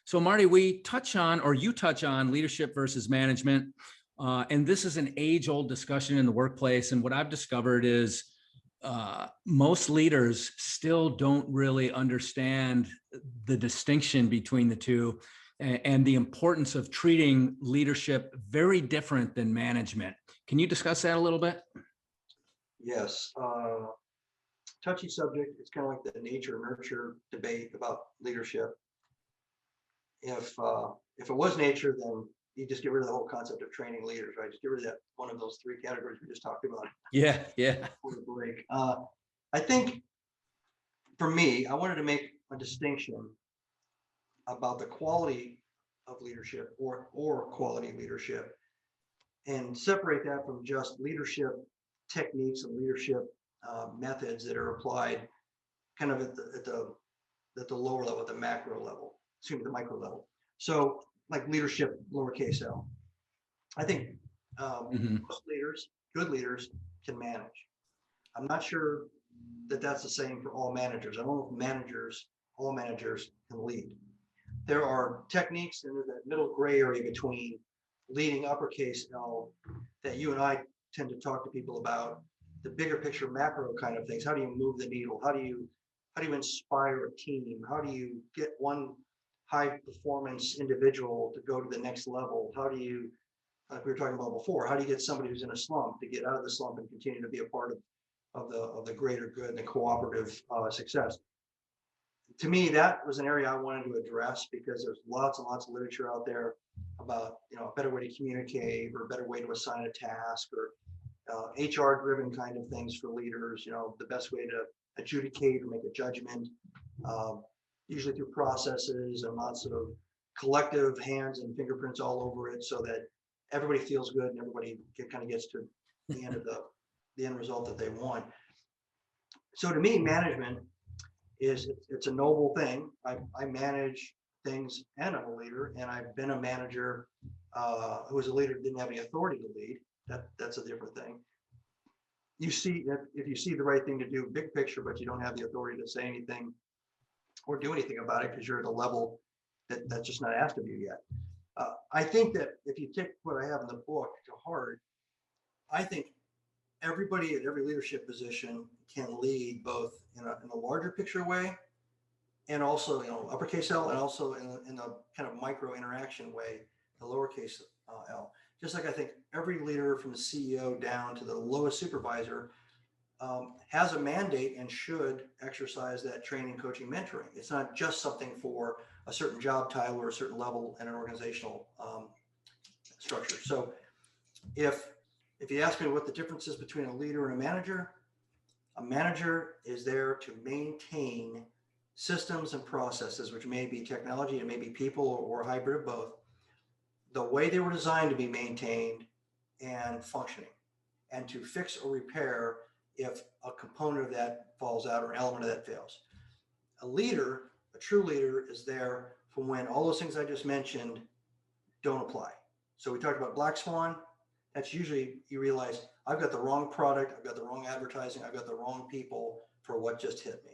So, Marty, we touch on, or you touch on, leadership versus management. And this is an age old discussion in the workplace. And what I've discovered is most leaders still don't really understand the distinction between the two and the importance of treating leadership very different than management. Can you discuss that a little bit? Yes, touchy subject. It's kind of like the nature nurture debate about leadership. If it was nature, then you just get rid of the whole concept of training leaders, right? Just get rid of that one of those three categories we just talked about Yeah. before the break. I think for me, I wanted to make a distinction about the quality of leadership or quality leadership and separate that from just leadership techniques and leadership methods that are applied kind of at the lower level, at the macro level, excuse me, the micro level. So like leadership, lowercase l. I think most leaders, good leaders, can manage. I'm not sure that that's the same for all managers. I don't know if all managers can lead. There are techniques and there's that middle gray area between leading uppercase L that you and I tend to talk to people about, the bigger picture macro kind of things. How do you move the needle? How do you inspire a team? How do you get one high performance individual to go to the next level? How do you, like we were talking about before, how do you get somebody who's in a slump to get out of the slump and continue to be a part of the greater good and the cooperative success? To me, that was an area I wanted to address because there's lots and lots of literature out there about, a better way to communicate or a better way to assign a task or HR driven kind of things for leaders, the best way to adjudicate or make a judgment, usually through processes and lots of collective hands and fingerprints all over it so that everybody feels good and everybody kind of gets to the end of the end result that they want. So to me, management it's a noble thing. I manage things and I'm a leader, and I've been a manager who was a leader, didn't have any authority to lead. That's a different thing. You see, if you see the right thing to do, big picture, but you don't have the authority to say anything or do anything about it because you're at a level that's just not asked of you yet. I think that if you take what I have in the book to heart, I think everybody at every leadership position can lead both in a larger picture way and also uppercase L, and also in a kind of micro interaction way, the lowercase l. Just like I think every leader from the CEO down to the lowest supervisor has a mandate and should exercise that training, coaching, mentoring. It's not just something for a certain job title or a certain level in an organizational structure. So if you ask me what the difference is between a leader and a manager is there to maintain systems and processes, which may be technology, it may be people, or a hybrid of both, the way they were designed to be maintained and functioning, and to fix or repair if a component of that falls out or an element of that fails. A true leader, is there for when all those things I just mentioned don't apply. So we talked about Black Swan. That's usually you realize I've got the wrong product, I've got the wrong advertising, I've got the wrong people for what just hit me.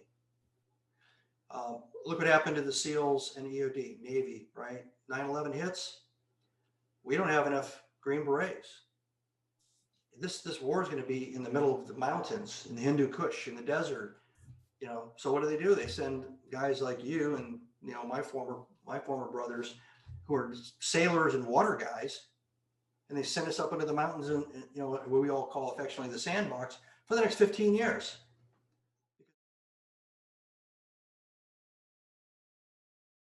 Look what happened to the SEALs and EOD, Navy, right? 9/11 hits. We don't have enough Green Berets. This war is going to be in the middle of the mountains, in the Hindu Kush, in the desert. So what do? They send guys like you and my former brothers who are sailors and water guys, and they send us up into the mountains and what we all call affectionately the sandbox for the next 15 years.